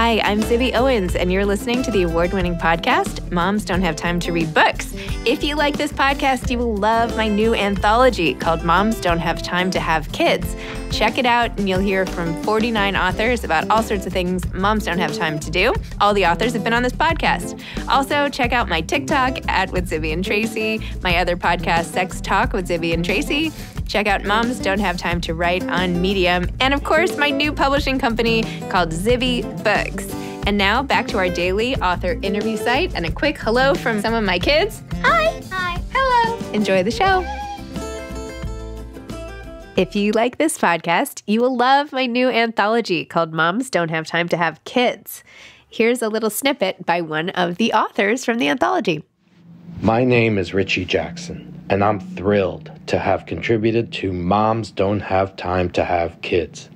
Hi, I'm Zibby Owens, and you're listening to the award-winning podcast, Moms Don't Have Time to Read Books. If you like this podcast, you will love my new anthology called Moms Don't Have Time to Have Kids. Check it out, and you'll hear from 49 authors about all sorts of things moms don't have time to do. All the authors have been on this podcast. Also, check out my TikTok @with Zibby and Tracy, my other podcast, Sex Talk with Zibby and Tracy. Check out Moms Don't Have Time to Write on Medium. And of course, my new publishing company called Zibby Books. And now back to our daily author interview site and a quick hello from some of my kids. Hi. Hi. Hello. Enjoy the show. If you like this podcast, you will love my new anthology called Moms Don't Have Time to Have Kids. Here's a little snippet by one of the authors from the anthology. My name is Richie Jackson, and I'm thrilled to have contributed to Moms Don't Have Time to Have Kids.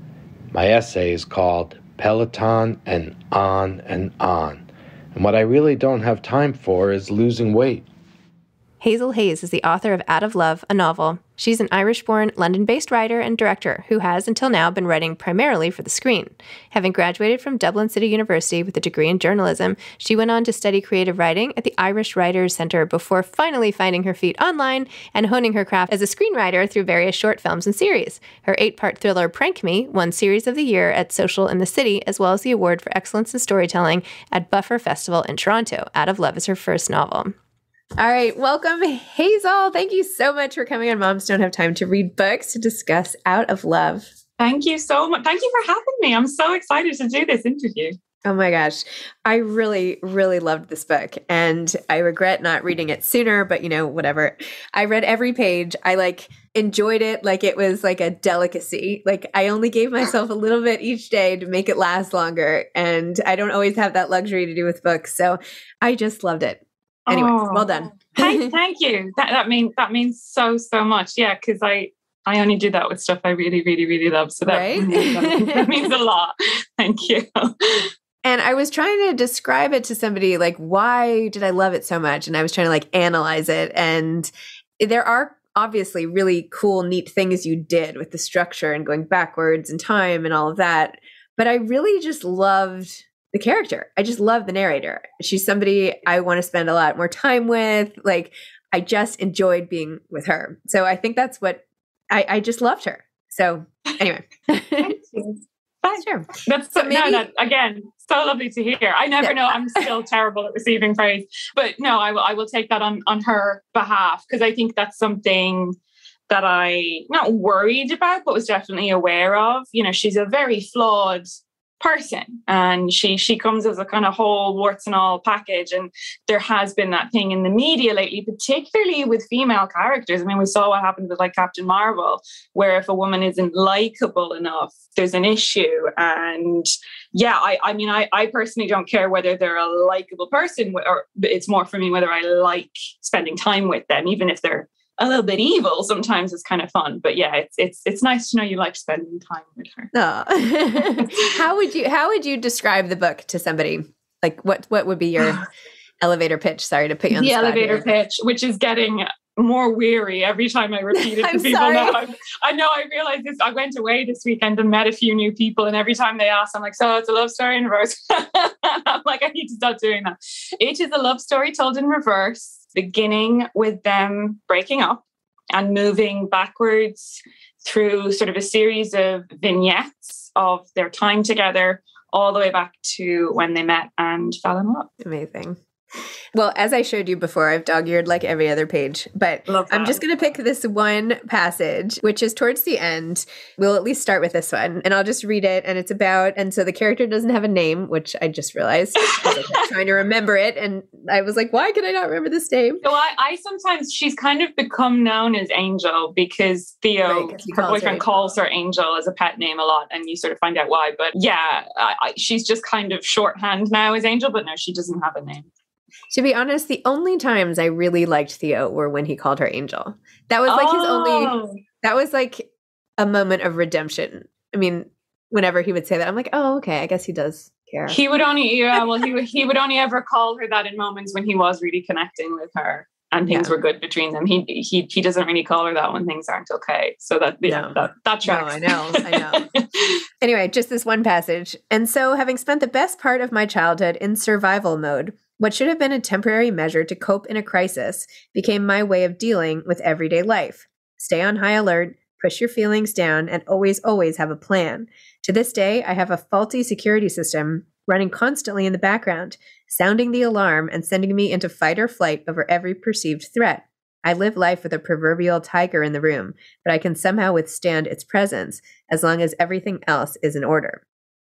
My essay is called Peloton and On and On. And what I really don't have time for is losing weight. Hazel Hayes is the author of Out of Love, a novel. She's an Irish-born, London-based writer and director who has, until now, been writing primarily for the screen. Having graduated from Dublin City University with a degree in journalism, she went on to study creative writing at the Irish Writers' Centre before finally finding her feet online and honing her craft as a screenwriter through various short films and series. Her 8-part thriller, Prank Me, won Series of the Year at Social in the City, as well as the Award for Excellence in Storytelling at Buffer Festival in Toronto. Out of Love is her first novel. All right. Welcome, Hazel. Thank you so much for coming on Moms Don't Have Time to Read Books to discuss Out of Love. Thank you so much. Thank you for having me. I'm so excited to do this interview. Oh my gosh. I really, really loved this book and I regret not reading it sooner, but whatever. I read every page. I enjoyed it like it was like a delicacy. I only gave myself a little bit each day to make it last longer. And I don't always have that luxury to do with books. So I just loved it. Anyway, well done. Thank you. That means so much. Yeah, because I only do that with stuff I really, really, really love. So that, right? that means a lot. Thank you. And I was trying to describe it to somebody, why did I love it so much? And I was trying to analyze it. And there are obviously really cool, neat things you did with the structure and going backwards in time and all of that. But I really just loved the character. I just love the narrator. She's somebody I want to spend a lot more time with. I just enjoyed being with her. So I think that's what I just loved her. So anyway. Thank you. Sure. That's so, no, again, so lovely to hear. I never know. I'm still terrible at receiving praise, but no, I will take that on her behalf, because I think that's something that I not worried about, but was definitely aware of. She's a very flawed person, and she comes as a kind of whole warts and all package, and there has been that thing in the media lately, particularly with female characters. I mean, we saw what happened with Captain Marvel, where if a woman isn't likable enough, there's an issue. And yeah, I personally don't care whether they're a likable person, or it's more for me whether I like spending time with them, even if they're a little bit evil. Sometimes it's kind of fun, but yeah, it's nice to know you like spending time with her. Oh. How would you describe the book to somebody? What would be your elevator pitch? Sorry to put you on the spot elevator here. pitch, which is getting more weary every time I repeat it to people. Now I know I realized this. I went away this weekend and met a few new people, and every time they ask, I'm like, so it's a love story in reverse. I'm like, I need to stop doing that. It is a love story told in reverse, beginning with them breaking up and moving backwards through sort of a series of vignettes of their time together, all the way back to when they met and fell in love. Amazing. Well, as I showed you before, I've dog-eared every other page, but I'm just going to pick this one passage, which is towards the end. We'll at least start with this one, and I'll just read it. And it's about, and so the character doesn't have a name, which I just realized. I was trying to remember it, and I was like, why can I not remember this name? So I sometimes, she's kind of become known as Angel because Theo, her boyfriend, calls her Angel as a pet name a lot, and you sort of find out why. But yeah, she's just kind of shorthand now as Angel, but no, she doesn't have a name. To be honest, the only times I really liked Theo were when he called her Angel. That was his only, that was a moment of redemption. I mean, whenever he would say that, I'm like, oh, okay, I guess he does care. He would only, he would only ever call her that in moments when he was really connecting with her. and things were good between them. He doesn't really call her that when things aren't okay. So that tracks. No, I know. Anyway, just this one passage. And so, having spent the best part of my childhood in survival mode, what should have been a temporary measure to cope in a crisis became my way of dealing with everyday life. Stay on high alert, push your feelings down, and always have a plan. To this day, I have a faulty security system running constantly in the background, sounding the alarm and sending me into fight or flight over every perceived threat. I live life with a proverbial tiger in the room, but I can somehow withstand its presence as long as everything else is in order.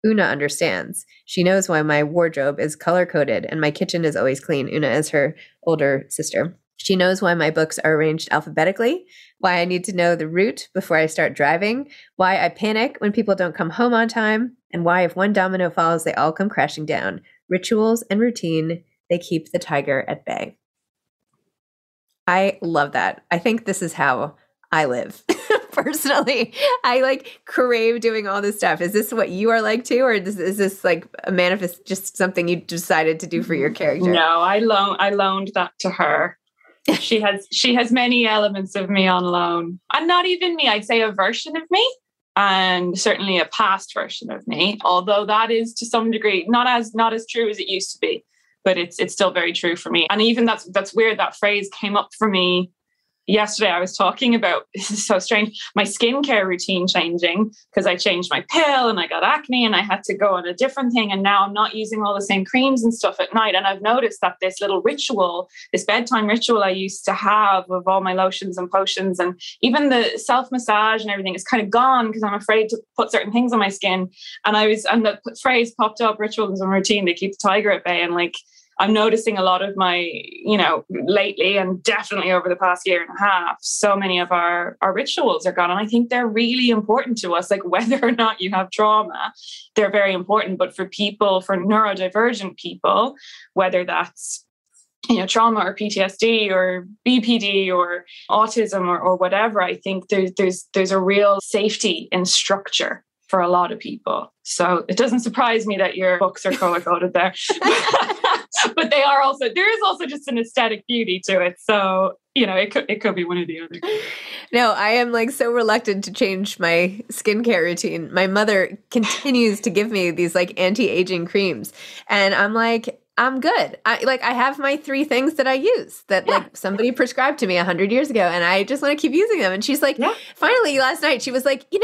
Una understands. She knows why my wardrobe is color-coded and my kitchen is always clean. Una is her older sister. She knows why my books are arranged alphabetically, why I need to know the route before I start driving, why I panic when people don't come home on time, and why if one domino falls, they all come crashing down. Rituals and routine, they keep the tiger at bay. I love that. I think this is how I live. Personally, I crave doing all this stuff. Is this what you are like too? Or is this like a manifest, just something you decided to do for your character? No, I loaned that to her. She has many elements of me on loan, and not even me. I'd say a version of me, and certainly a past version of me. Although that is to some degree not as true as it used to be, but it's still very true for me. And even that's weird. That phrase came up for me yesterday. I was talking about, this is so strange, my skincare routine changing because I changed my pill and I got acne and I had to go on a different thing. And now I'm not using all the same creams and stuff at night. And I've noticed that this little ritual, this bedtime ritual I used to have of all my lotions and potions and even the self-massage and everything is kind of gone because I'm afraid to put certain things on my skin. And the phrase popped up, rituals and routine, they keep the tiger at bay. And I'm noticing a lot of my, lately and definitely over the past year and a half, so many of our rituals are gone. And I think they're really important to us, whether or not you have trauma, they're very important. But for neurodivergent people, whether that's, trauma or PTSD or BPD or autism or whatever, I think there's a real safety in structure for a lot of people. So it doesn't surprise me that your books are color-coded there. But there is also just an aesthetic beauty to it. So, it could be one or the other. No, I am so reluctant to change my skincare routine. My mother continues to give me these anti-aging creams. And I'm like, I'm good. I have my 3 things that I use that somebody prescribed to me 100 years ago, and I just want to keep using them. And she's like, finally last night, she was like, they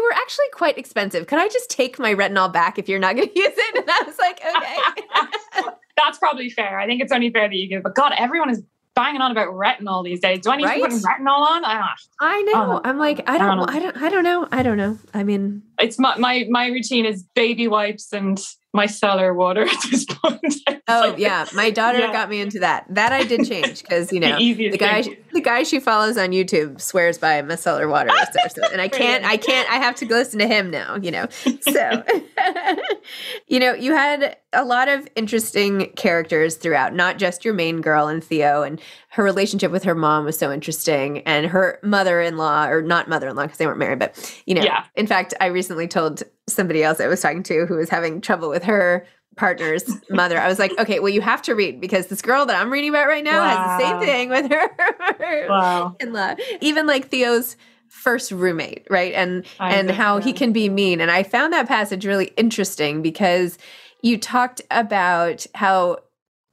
were actually quite expensive. Could I just take my retinol back if you're not going to use it? And I was like, okay. That's probably fair. I think it's only fair that you give. But God, everyone is banging on about retinol these days. Do I need to put retinol on? I know. I'm like, I don't know. I mean, it's my routine is baby wipes and micellar water at this point. My daughter got me into that. That I did change because the guy she follows on YouTube swears by micellar water, and I can't. I have to listen to him now. So you had a lot of interesting characters throughout, not just your main girl and Theo, and her relationship with her mom was so interesting, and her mother-in-law, or not mother-in-law because they weren't married, but in fact, I recently told somebody else I was talking to who was having trouble with her partner's mother. I was like, okay, well, you have to read because this girl that I'm reading about right now has the same thing with her in-law. Even Theo's first roommate, right? And how he can be mean. And I found that passage really interesting because you talked about how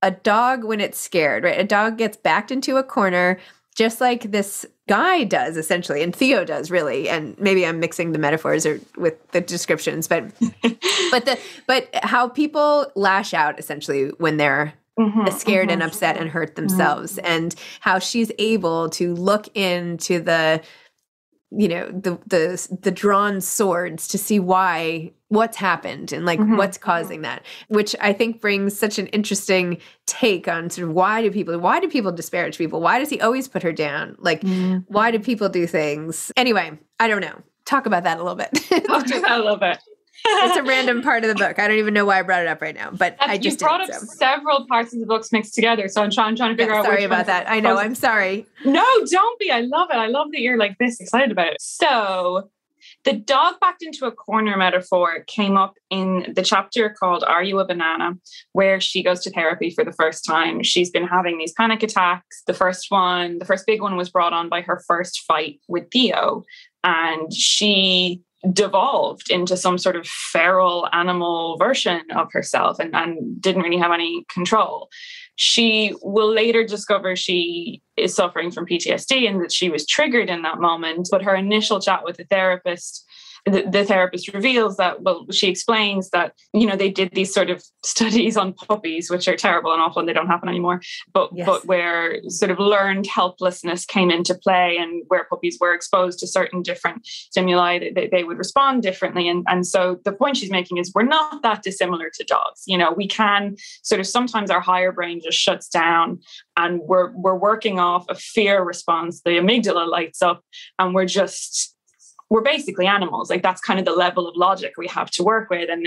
a dog, when it's scared, right? A dog gets backed into a corner just like this guy does, essentially, and Theo does, really. And maybe I'm mixing the metaphors with the descriptions, but how people lash out, essentially, when they're scared and upset and hurt themselves, and how she's able to look into the drawn swords to see what's happened and what's causing that, which I think brings such an interesting take on sort of why do people disparage people? Why does he always put her down? Why do people do things? Anyway, I don't know. Talk about that a little bit. It's a random part of the book. I don't even know why I brought it up right now, but I just brought up several parts of the books mixed together. So I'm trying to figure out. Sorry about that. I know. I'm sorry. No, don't be. I love it. I love that you're this excited about it. So The dog backed into a corner metaphor came up in the chapter called Are You a Banana?, where she goes to therapy for the first time. She's been having these panic attacks. The first big one was brought on by her first fight with Theo. And she devolved into some sort of feral animal version of herself and didn't really have any control. She will later discover she is suffering from PTSD and that she was triggered in that moment. But her initial chat with the therapist reveals that, well, she explains that, they did these sort of studies on puppies, which are terrible and awful and they don't happen anymore, but where sort of learned helplessness came into play and where puppies were exposed to certain different stimuli, they would respond differently. And so the point she's making is we're not that dissimilar to dogs. We can sort of, sometimes our higher brain just shuts down and we're working off a fear response. The amygdala lights up and we're basically animals. Like that's kind of the level of logic we have to work with. And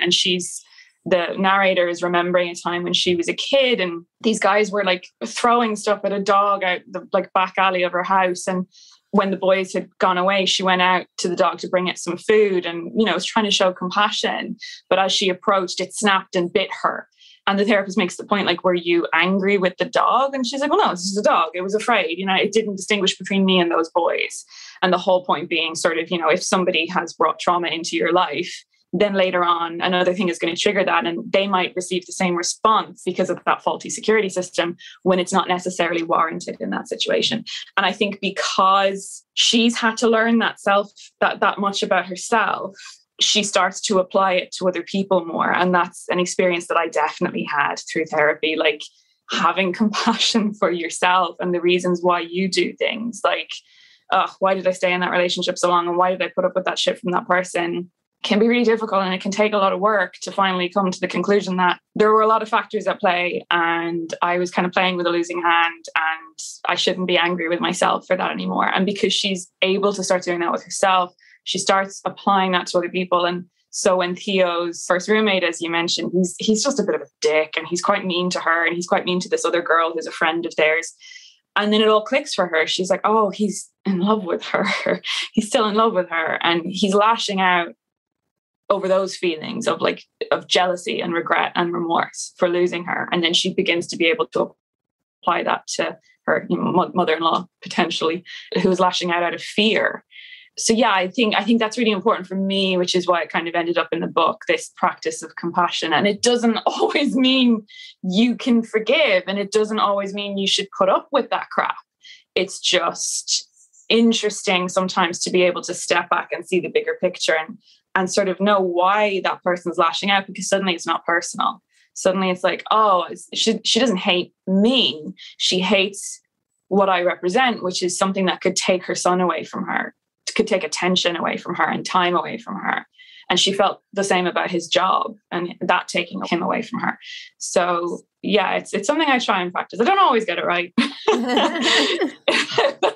the narrator is remembering a time when she was a kid and these guys were like throwing stuff at a dog out the like back alley of her house. And when the boys had gone away, she went out to the dog to bring it some food and, was trying to show compassion. But as she approached, it snapped and bit her. And the therapist makes the point, like, were you angry with the dog? And she's like, well, no, this is a dog. It was afraid. It didn't distinguish between me and those boys. And the whole point being sort of, if somebody has brought trauma into your life, then later on, another thing is going to trigger that. And they might receive the same response because of that faulty security system when it's not necessarily warranted in that situation. And I think because she's had to learn that much about herself, she starts to apply it to other people more. And that's an experience that I definitely had through therapy, like having compassion for yourself and the reasons why you do things. Like, why did I stay in that relationship so long? And why did I put up with that shit from that person? Can be really difficult. And it can take a lot of work to finally come to the conclusion that there were a lot of factors at play and I was kind of playing with a losing hand and I shouldn't be angry with myself for that anymore. And because she's able to start doing that with herself, she starts applying that to other people. And so when Theo's first roommate, as you mentioned, he's just a bit of a dick and he's quite mean to her and he's quite mean to this other girl who's a friend of theirs. And then it all clicks for her. She's like, oh, he's in love with her. He's still in love with her. And he's lashing out over those feelings of jealousy and regret and remorse for losing her. And then she begins to be able to apply that to her mother-in-law, potentially, who is lashing out of fear. So yeah, I think that's really important for me, which is why it kind of ended up in the book, this practice of compassion. And it doesn't always mean you can forgive, and it doesn't always mean you should put up with that crap. It's just interesting sometimes to be able to step back and see the bigger picture and sort of know why that person's lashing out, because suddenly it's not personal. Suddenly it's like, oh, she doesn't hate me. She hates what I represent, which is something that could take her son away from her, could take attention away from her and time away from her. And she felt the same about his job and that taking him away from her. So yeah, it's something I try and practice. I don't always get it right, but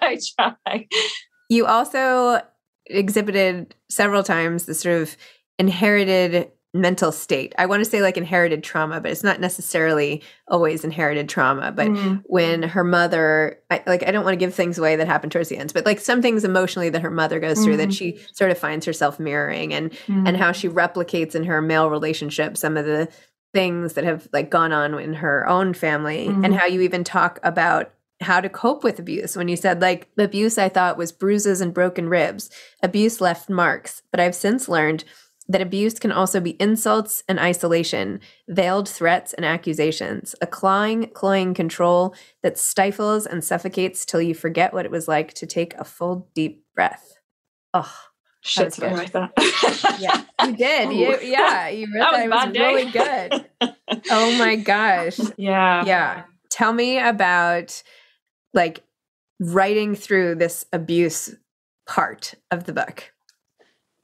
I try. You also exhibited several times the sort of inherited mental state. I want to say like inherited trauma, but it's not necessarily always inherited trauma. But when her mother, I don't want to give things away that happened towards the end, but like some things emotionally that her mother goes through that she sort of finds herself mirroring, and how she replicates in her male relationship some of the things that have like gone on in her own family, and how you even talk about how to cope with abuse. When you said like abuse, I thought was bruises and broken ribs. Abuse left marks, but I've since learned that abuse can also be insults and isolation, veiled threats and accusations, a clawing control that stifles and suffocates till you forget what it was like to take a full, deep breath. Oh, shit, I write that. Yeah, you did. You read that. It was really good. Oh my gosh. Yeah. Tell me about like writing through this abuse part of the book.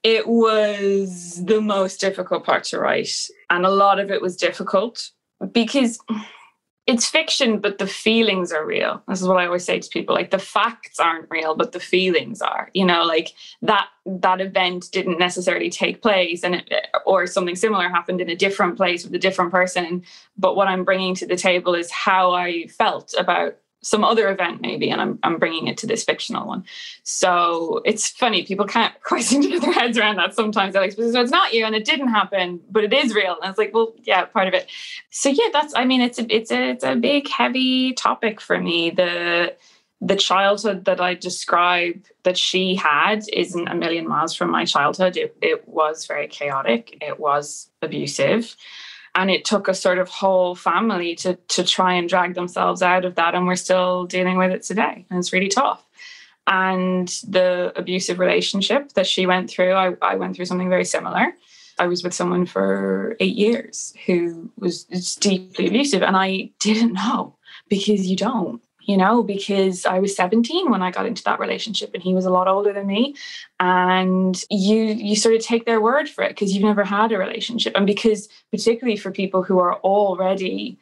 It was the most difficult part to write. And a lot of it was difficult because it's fiction, but the feelings are real. This is what I always say to people. Like the facts aren't real, but the feelings are, like that event didn't necessarily take place or something similar happened in a different place with a different person. But what I'm bringing to the table is how I felt about some other event maybe, and I'm bringing it to this fictional one. So it's funny, people can't quite seem to get their heads around that sometimes. They're like, so it's not you and it didn't happen, but it is real. And it's like, well, yeah, part of it. So yeah, it's a big, heavy topic for me. The childhood that I describe that she had isn't a million miles from my childhood. It was very chaotic. It was abusive. And it took a sort of whole family to try and drag themselves out of that. And we're still dealing with it today. And it's really tough. And the abusive relationship that she went through, I went through something very similar. I was with someone for 8 years who was deeply abusive. And I didn't know, because you don't. Because I was 17 when I got into that relationship and he was a lot older than me. And you sort of take their word for it because you've never had a relationship. And because particularly for people who are already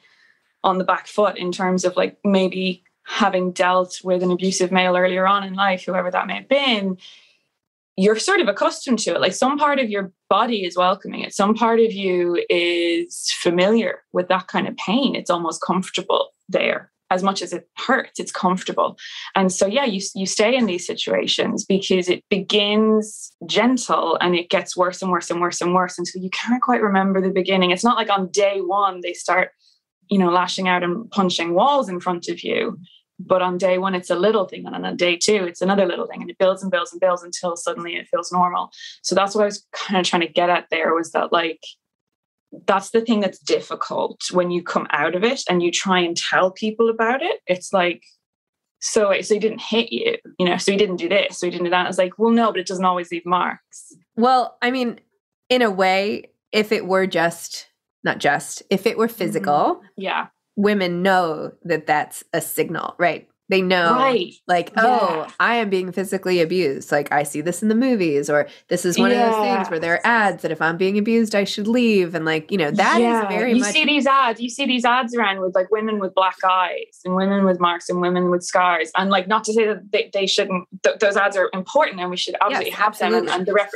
on the back foot in terms of like maybe having dealt with an abusive male earlier on in life, whoever that may have been, you're sort of accustomed to it. Like some part of your body is welcoming it. Some part of you is familiar with that kind of pain. It's almost comfortable there. As much as it hurts, it's comfortable. And so, yeah, you stay in these situations because it begins gentle and it gets worse and worse and worse and worse until you can't quite remember the beginning. It's not like on day one, they start, lashing out and punching walls in front of you. But on day one, it's a little thing. And on day two, it's another little thing. And it builds and builds and builds until suddenly it feels normal. So that's what I was kind of trying to get at there, was that like, that's the thing that's difficult when you come out of it and you try and tell people about it. It's like, so he didn't hit you, so he didn't do this, so he didn't do that. It's like, well, no, but it doesn't always leave marks. Well, I mean, in a way, if it were if it were physical, yeah, women know that that's a signal, right? They know, right. Like, oh, I am being physically abused. Like, I see this in the movies, or this is one of those things where there are ads that if I'm being abused, I should leave. And like, that is very much. You see these ads around with like women with black eyes and women with marks and women with scars. And like, not to say that they shouldn't, those ads are important and we should obviously have them. And the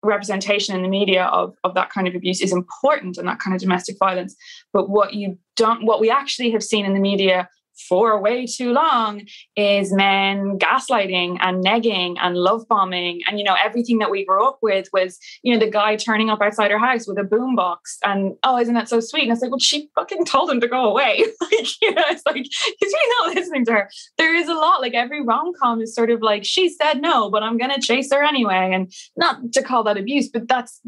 representation in the media of that kind of abuse is important and that kind of domestic violence. But what we actually have seen in the media for way too long is men gaslighting and negging and love bombing. And, everything that we grew up with was, the guy turning up outside her house with a boombox and, oh, isn't that so sweet? And it's like, well, she fucking told him to go away. It's like, he's really not listening to her. There is a lot, like every rom-com is sort of like, she said no, but I'm going to chase her anyway. And not to call that abuse, but that's,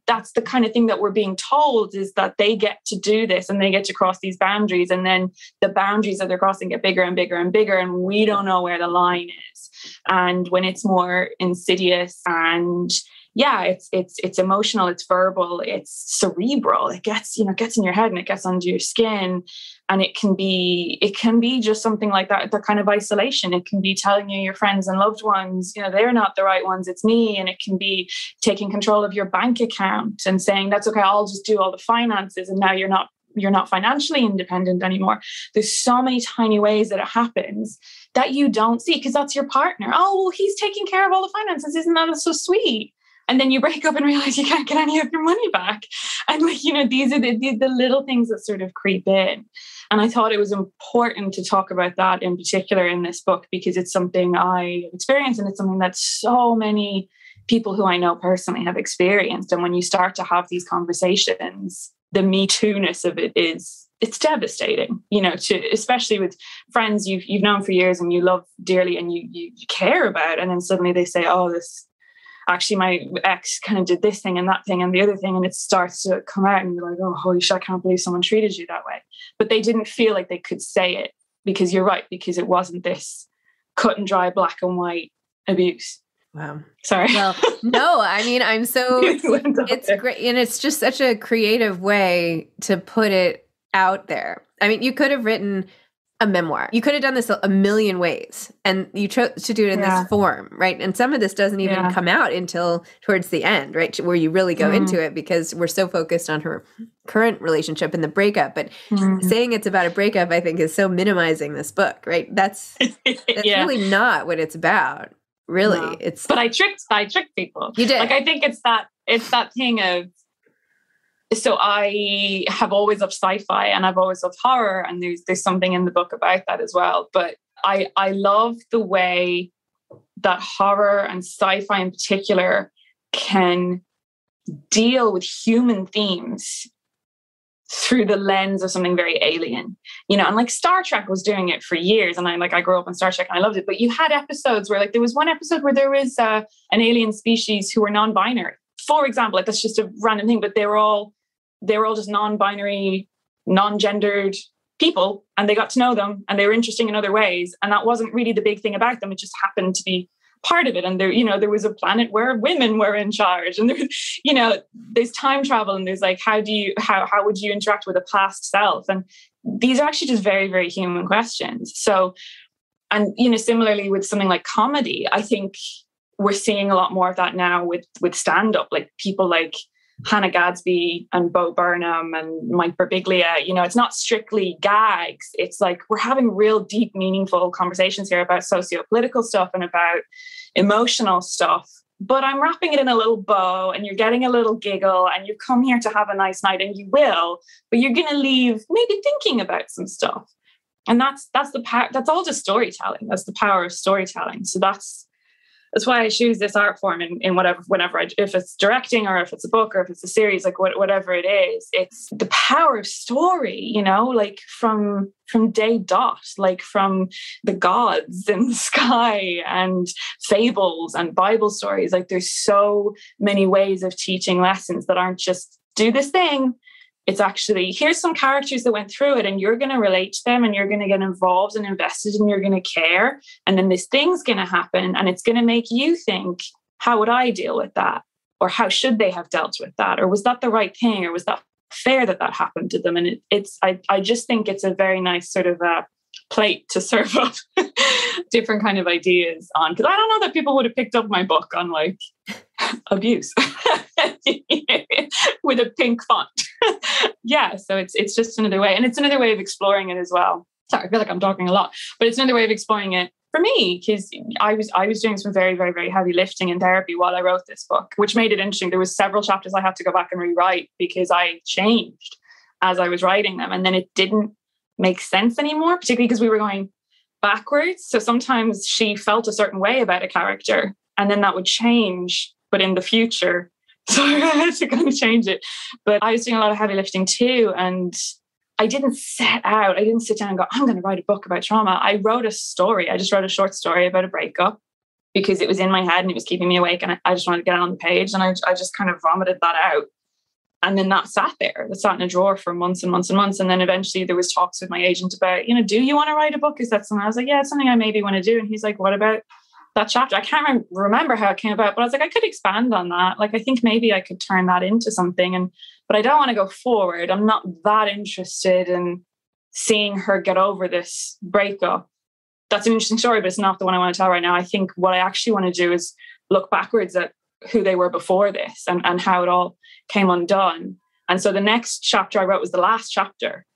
that's the kind of thing that we're being told, is that they get to do this and they get to cross these boundaries. And then the boundaries that they're crossing get bigger and bigger and bigger, and we don't know where the line is. And when it's more insidious and it's emotional, it's verbal, it's cerebral, it gets in your head and it gets under your skin. And it can be just something like that kind of isolation. It can be telling you your friends and loved ones, they're not the right ones, it's me. And it can be taking control of your bank account and saying, that's okay, I'll just do all the finances. And now you're not financially independent anymore. There's so many tiny ways that it happens that you don't see because that's your partner. Oh, well, he's taking care of all the finances. Isn't that so sweet? And then you break up and realize you can't get any of your money back. And like, these are the little things that sort of creep in. And I thought it was important to talk about that in particular in this book, because it's something I experienced and it's something that so many people who I know personally have experienced. And when you start to have these conversations, the Me Too-ness of it it's devastating, especially with friends you've known for years and you love dearly and you care about. And then suddenly they say, oh, actually my ex kind of did this thing and that thing and the other thing. And it starts to come out and you're like, oh, holy shit, I can't believe someone treated you that way. But they didn't feel like they could say it because you're right, because it wasn't this cut and dry black and white abuse. Wow. Sorry. Well, no, I mean, it's great. And it's just such a creative way to put it out there. I mean, you could have written a memoir. You could have done this a million ways, and you chose to do it in this form, right? And some of this doesn't even come out until towards the end, right? Where you really go into it, because we're so focused on her current relationship and the breakup. But saying it's about a breakup, I think, is so minimizing this book, right? That's really not what it's about. Really, no. But I tricked people. You did. Like, I think it's that thing of, So I have always loved sci-fi and I've always loved horror, and there's something in the book about that as well. But I love the way that horror and sci-fi in particular can deal with human themes through the lens of something very alien, and like Star Trek was doing it for years. And I grew up on Star Trek and I loved it. But you had episodes where, like, there was one episode where there was an alien species who were non-binary, for example. Like, that's just a random thing, but they were all just non-binary, non-gendered people, and they got to know them and they were interesting in other ways. And that wasn't really the big thing about them. It just happened to be part of it. And there was a planet where women were in charge, and there's time travel, and there's like, how would you interact with a past self? And these are actually just very, very human questions. So, and similarly with something like comedy, I think we're seeing a lot more of that now with stand-up, like people like Hannah Gadsby and Bo Burnham and Mike Birbiglia. It's not strictly gags. It's like we're having real deep, meaningful conversations here about socio-political stuff and about emotional stuff. But I'm wrapping it in a little bow, and you're getting a little giggle, and you've come here to have a nice night, and you will, but you're going to leave maybe thinking about some stuff. And that's the power. That's all just storytelling. That's the power of storytelling. So that's why I choose this art form in whenever if it's directing, or if it's a book, or if it's a series, like whatever it is, it's the power of story, like from day dot, like from the gods in the sky and fables and Bible stories. Like, there's so many ways of teaching lessons that aren't just do this thing. It's actually, here's some characters that went through it, and you're going to relate to them, and you're going to get involved and invested, and you're going to care. And then this thing's going to happen, and it's going to make you think, how would I deal with that? Or how should they have dealt with that? Or was that the right thing? Or was that fair that happened to them? And I just think it's a very nice sort of plate to serve up different kind of ideas on. Because I don't know that people would have picked up my book on like abuse with a pink font. Yeah, so it's just another way, and it's another way of exploring it as well. Sorry, I feel like I'm talking a lot, but it's another way of exploring it for me, because I was doing some very, very, very heavy lifting in therapy while I wrote this book, which made it interesting. There was several chapters I had to go back and rewrite because I changed as I was writing them, and then it didn't make sense anymore, particularly because we were going backwards. So sometimes she felt a certain way about a character, and then that would change, but in the future. So I had to kind of change it. But I was doing a lot of heavy lifting too. And I didn't sit down and go, I'm going to write a book about trauma. I wrote a story. I just wrote a short story about a breakup because it was in my head and it was keeping me awake. And I just wanted to get it on the page. And I just kind of vomited that out. And then that sat there. That sat in a drawer for months and months and months. And then eventually there was talks with my agent about, do you want to write a book? Is that something? I was like, yeah, it's something I maybe want to do. And he's like, what about that chapter? I can't remember how it came about, but I was like, I could expand on that. Like, I think maybe I could turn that into something. But I don't want to go forward. I'm not that interested in seeing her get over this breakup. That's an interesting story, but it's not the one I want to tell right now. I think what I actually want to do is look backwards at who they were before this and how it all came undone. And so the next chapter I wrote was the last chapter.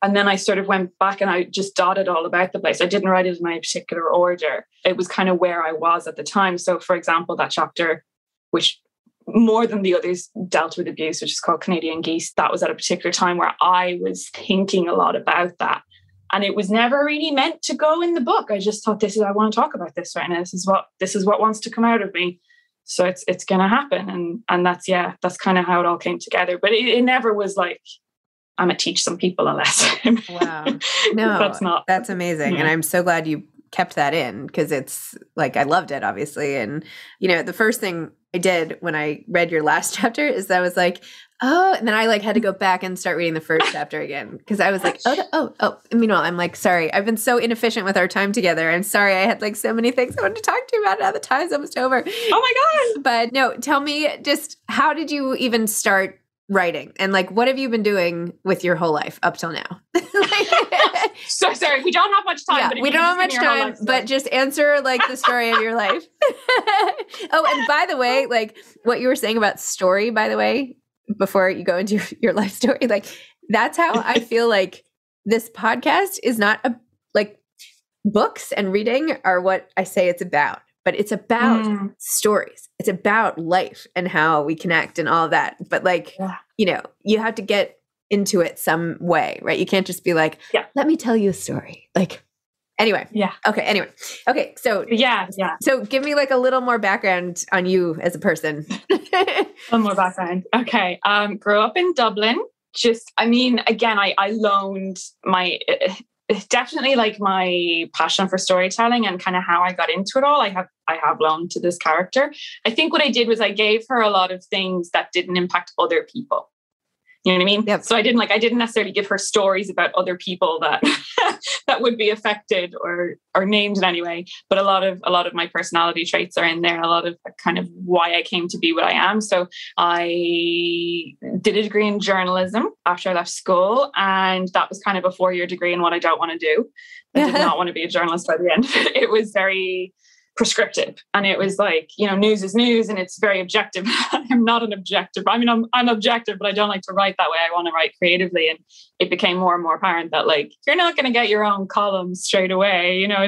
And then I sort of went back and I just dotted all about the place. I didn't write it in any particular order. It was kind of where I was at the time. So, for example, that chapter, which more than the others dealt with abuse, which is called Canadian Geese, that was at a particular time where I was thinking a lot about that. And it was never really meant to go in the book. I just thought, I want to talk about this right now. This is what wants to come out of me. So it's going to happen. And that's kind of how it all came together. But it never was like, I'm going to teach some people a lesson. Wow. No, that's amazing. Yeah. And I'm so glad you kept that in, because it's like, I loved it, obviously. And, the first thing I did when I read your last chapter is I was like, oh, and then I had to go back and start reading the first chapter again, because I was like, oh. Meanwhile, I'm like, sorry, I've been so inefficient with our time together. I'm sorry. I had so many things I wanted to talk to you about. Now the time's almost over. Oh my God. But no, tell me just, how did you even start writing? And what have you been doing with your whole life up till now? So sorry, we don't have much time. Yeah, but we don't have much time, but just answer the story of your life. Oh, and by the way, what you were saying about story, by the way, before you go into your life story, that's how I feel this podcast is not books and reading are what I say it's about. but it's about stories. It's about life and how we connect and all of that. But like, you know, you have to get into it some way, right? You can't just be like, let me tell you a story. Like, anyway. Yeah. Okay. Anyway. Okay. So So give me like a little more background on you as a person. One more background. Okay. Grew up in Dublin. Just, I mean, again, I loaned my, definitely like my passion for storytelling and kind of how I got into it all. I have loaned to this character. I think what I did was I gave her a lot of things that didn't impact other people. You know what I mean? Yep. So I didn't necessarily give her stories about other people that that would be affected or named in any way. But a lot of my personality traits are in there. A lot of kind of why I came to be what I am. So I did a degree in journalism after I left school, and that was kind of a 4-year degree in what I don't want to do. I did not want to be a journalist by the end. It was very prescriptive, and it was like, you know, news is news and it's very objective. I'm not an objective. I mean, I'm objective, but I don't like to write that way. I want to write creatively. And it became more and more apparent that like, you're not going to get your own columns straight away. You know,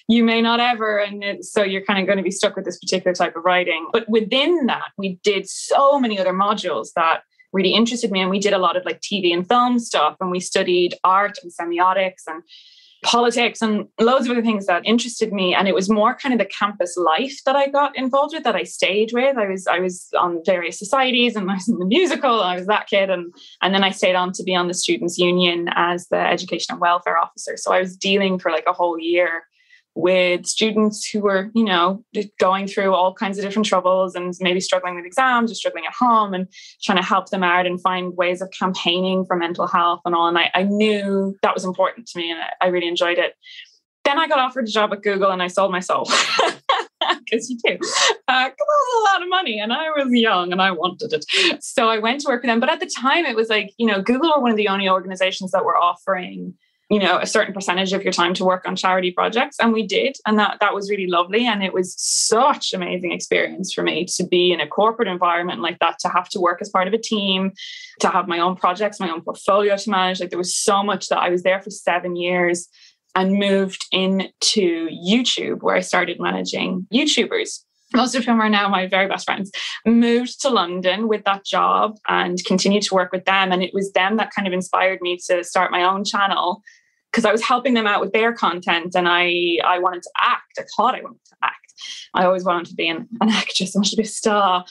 you may not ever. And so you're kind of going to be stuck with this particular type of writing. But within that, we did so many other modules that really interested me. And we did a lot of like TV and film stuff. And we studied art and semiotics and politics and loads of other things that interested me. And it was more kind of the campus life that I got involved with, that I stayed with. I was on various societies, and I was in the musical, and I was that kid. And then I stayed on to be on the Students' Union as the education and welfare officer. So I was dealing for like a whole year with students who were, you know, going through all kinds of different troubles and maybe struggling with exams or struggling at home, and trying to help them out and find ways of campaigning for mental health and all. And I knew that was important to me, and I really enjoyed it. Then I got offered a job at Google, and I sold my soul. Because you do. Because it was a lot of money, and I was young and I wanted it. So I went to work for them. But at the time it was like, you know, Google were one of the only organizations that were offering, you know, a certain percentage of your time to work on charity projects. And we did. And that was really lovely. And it was such an amazing experience for me to be in a corporate environment like that, to have to work as part of a team, to have my own projects, my own portfolio to manage. Like, there was so much that I was there for 7 years and moved into YouTube, where I started managing YouTubers, most of whom are now my very best friends. Moved to London with that job and continued to work with them. And it was them that kind of inspired me to start my own channel, because I was helping them out with their content, and I wanted to act. I thought I wanted to act. I always wanted to be an actress. I wanted to be a star.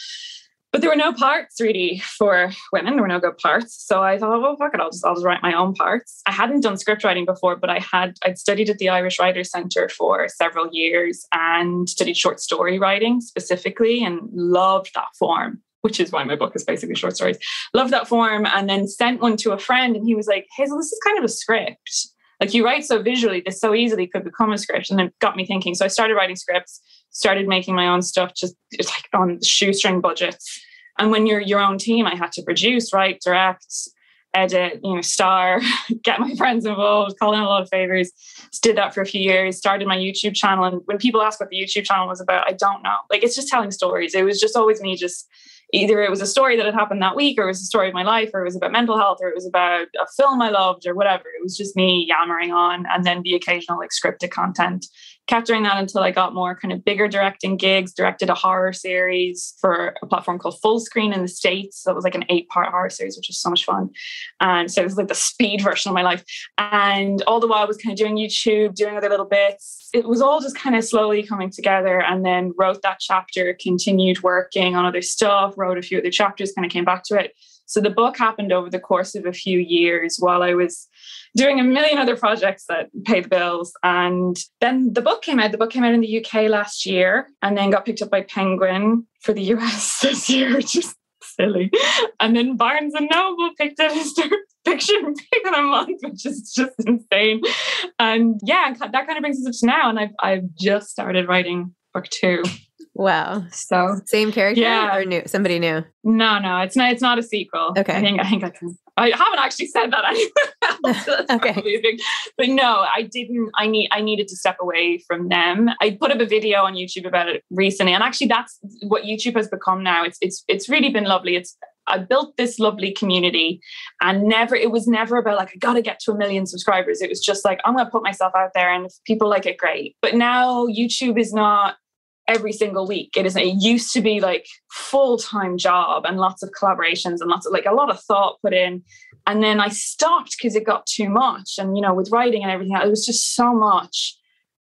But there were no parts really for women. There were no good parts. So I thought, well, fuck it, I'll just write my own parts. I hadn't done script writing before, but I'd studied at the Irish Writers' Centre for several years and studied short story writing specifically, and loved that form, which is why my book is basically short stories. Loved that form, and then sent one to a friend, and he was like, Hazel, this is kind of a script. Like, you write so visually, this so easily could become a script. And it got me thinking. So I started writing scripts, started making my own stuff, just like on shoestring budgets. And when you're your own team, I had to produce, write, direct, edit, you know, star, get my friends involved, call in a lot of favors. Just did that for a few years, started my YouTube channel. And when people ask what the YouTube channel was about, I don't know. Like, it's just telling stories. It was just always me, just either it was a story that had happened that week, or it was a story of my life, or it was about mental health, or it was about a film I loved, or whatever. It was just me yammering on, and then the occasional like scripted content. Kept doing that until I got more kind of bigger directing gigs, directed a horror series for a platform called Full Screen in the States. That was like an 8-part horror series, which was so much fun. And so it was like the speed version of my life. And all the while I was kind of doing YouTube, doing other little bits. It was all just kind of slowly coming together, and then wrote that chapter, continued working on other stuff, wrote a few other chapters, kind of came back to it. So the book happened over the course of a few years while I was doing a million other projects that pay the bills. And then the book came out. The book came out in the UK last year, and then got picked up by Penguin for the US this year, which is silly. And then Barnes and Noble picked it as their fiction pick of the month, which is just insane. And yeah, that kind of brings us up to now. And I've just started writing book 2. Wow. So same character or new? Somebody new? No, it's not a sequel. Okay. I think I can. I haven't actually said that anywhere. Okay. But no, I didn't. I needed to step away from them. I put up a video on YouTube about it recently, and actually, that's what YouTube has become now. It's really been lovely. I built this lovely community, and it was never about like, I got to get to 1 million subscribers. It was just like, I'm going to put myself out there, and if people like it, great. But now YouTube is not every single week. It used to be like full-time job and lots of collaborations and lots of like a lot of thought put in. And then I stopped because it got too much. And, you know, with writing and everything, it was just so much.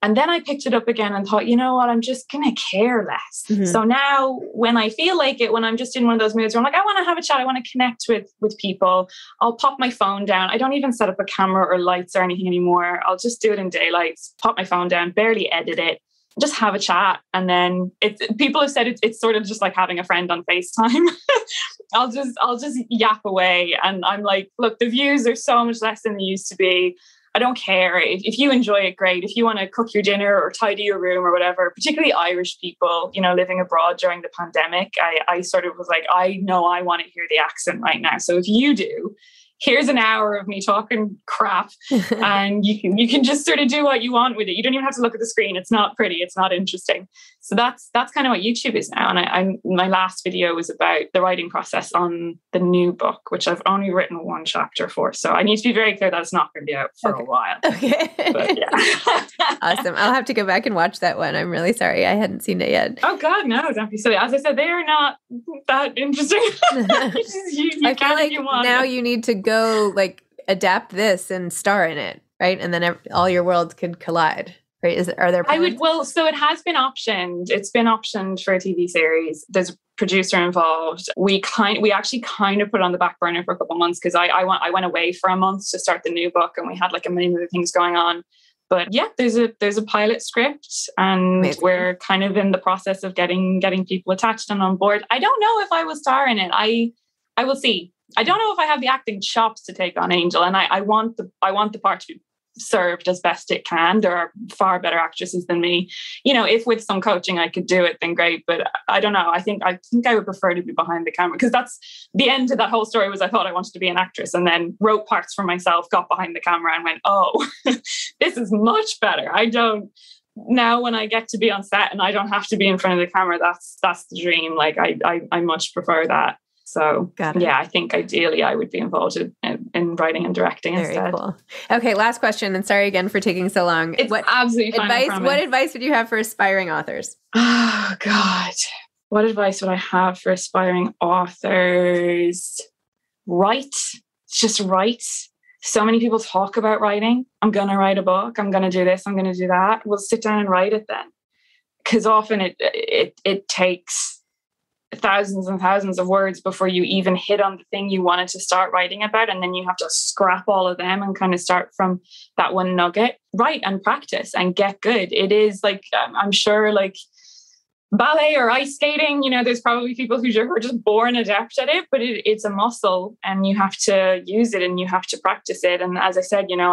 And then I picked it up again and thought, you know what, I'm just going to care less. Mm-hmm. So now when I feel like it, when I'm just in one of those moods where I'm like, I want to have a chat, I want to connect with people, I'll pop my phone down. I don't even set up a camera or lights or anything anymore. I'll just do it in daylight, pop my phone down, barely edit it, just have a chat. And then people have said it's sort of just like having a friend on FaceTime. I'll just yap away. And I'm like, look, the views are so much less than they used to be. I don't care. If you enjoy it, great. If you want to cook your dinner or tidy your room or whatever, particularly Irish people, you know, living abroad during the pandemic, I sort of was like, I know I want to hear the accent right now. So if you do, here's an hour of me talking crap and you can just sort of do what you want with it. You don't even have to look at the screen. It's not pretty. It's not interesting. So that's kind of what YouTube is now. And my last video was about the writing process on the new book, which I've only written one chapter for. So I need to be very clear that it's not going to be out for a while. Okay. But yeah. Awesome. I'll have to go back and watch that one. I'm really sorry. I hadn't seen it yet. Oh God, no, don't be silly. As I said, they are not that interesting. I feel like now you need to go like adapt this and star in it, right? And then all your worlds could collide, right? Are there plans? So it has been optioned. It's been optioned for a TV series. There's a producer involved. We actually kind of put it on the back burner for a couple of months because I went away for a month to start the new book and we had like a million other things going on. But yeah, there's a pilot script and Amazing. We're kind of in the process of getting people attached and on board. I don't know if I will star in it. I will see. I don't know if I have the acting chops to take on Angel, and I want the part to be served as best it can. There are far better actresses than me. You know, if with some coaching I could do it, then great. But I don't know. I think I would prefer to be behind the camera because that's the end of that whole story. Was I thought I wanted to be an actress, and then wrote parts for myself, got behind the camera, and went, oh, this is much better. Now when I get to be on set and I don't have to be in front of the camera, that's the dream. Like I much prefer that. So yeah, I think ideally I would be involved in writing and directing Very instead. Cool. Okay, last question, and sorry again for taking so long. It's absolutely fine. What advice would you have for aspiring authors? Oh God, what advice would I have for aspiring authors? Write. Just write. So many people talk about writing. I'm going to write a book. I'm going to do this. I'm going to do that. Well, sit down and write it then, because often it takes thousands and thousands of words before you even hit on the thing you wanted to start writing about. And then you have to scrap all of them and kind of start from that one nugget. Write and practice and get good. It is like, I'm sure like ballet or ice skating, you know, there's probably people who are just born adept at it, but it's a muscle and you have to use it and you have to practice it. And as I said, you know,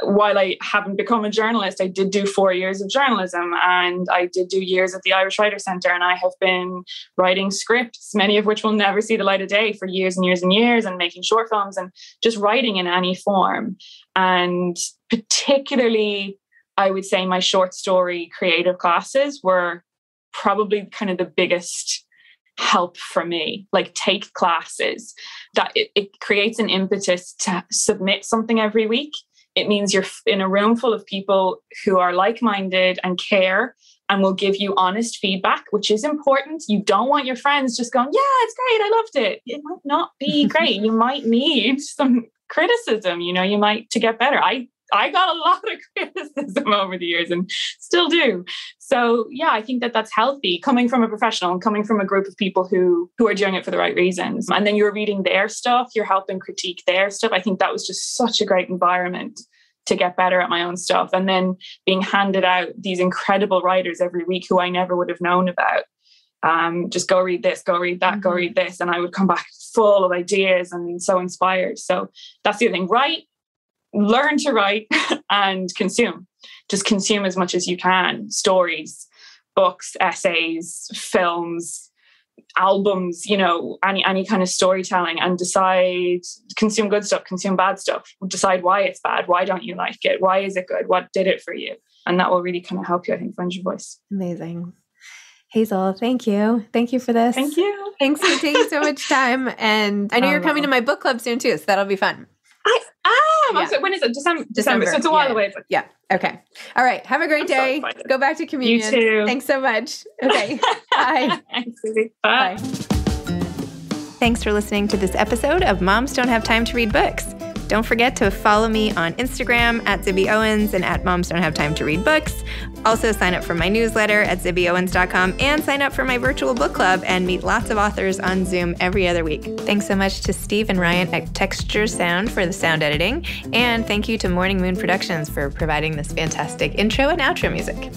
while I haven't become a journalist, I did do 4 years of journalism and I did do years at the Irish Writers' Centre, and I have been writing scripts, many of which will never see the light of day, for years and years and years, and making short films and just writing in any form. And particularly, I would say my short story creative classes were probably kind of the biggest help for me. Like, take classes. That it creates an impetus to submit something every week. It means you're in a room full of people who are like-minded and care and will give you honest feedback, which is important. You don't want your friends just going, yeah, it's great, I loved it. It might not be great. You might need some criticism, you know, you might to get better. I got a lot of criticism over the years and still do. So yeah, I think that's healthy, coming from a professional and coming from a group of people who are doing it for the right reasons. And then you're reading their stuff, you're helping critique their stuff. I think that was just such a great environment to get better at my own stuff. And then being handed out these incredible writers every week who I never would have known about. Just go read this, go read that, go read this. And I would come back full of ideas and so inspired. So that's the other thing. Write. Learn to write and consume. Just consume as much as you can. Stories, books, essays, films, albums, you know, any kind of storytelling, and decide, consume good stuff, consume bad stuff. Decide why it's bad. Why don't you like it? Why is it good? What did it for you? And that will really kind of help you, I think, find your voice. Amazing. Hazel, thank you. Thank you for this. Thank you. Thanks for taking so much time. And I know you're coming to my book club soon too, so that'll be fun. I am. Yeah. So when is it? December. So it's a while away. But yeah. Okay. All right. Have a great day. Go back to communion. You too. Thanks so much. Okay. Bye. Thanks, Susie. Bye. Thanks for listening to this episode of Moms Don't Have Time to Read Books. Don't forget to follow me on Instagram at Zibby Owens and at Moms Don't Have Time to Read Books. Also sign up for my newsletter at zibbyowens.com and sign up for my virtual book club and meet lots of authors on Zoom every other week. Thanks so much to Steve and Ryan at Texture Sound for the sound editing. And thank you to Morning Moon Productions for providing this fantastic intro and outro music.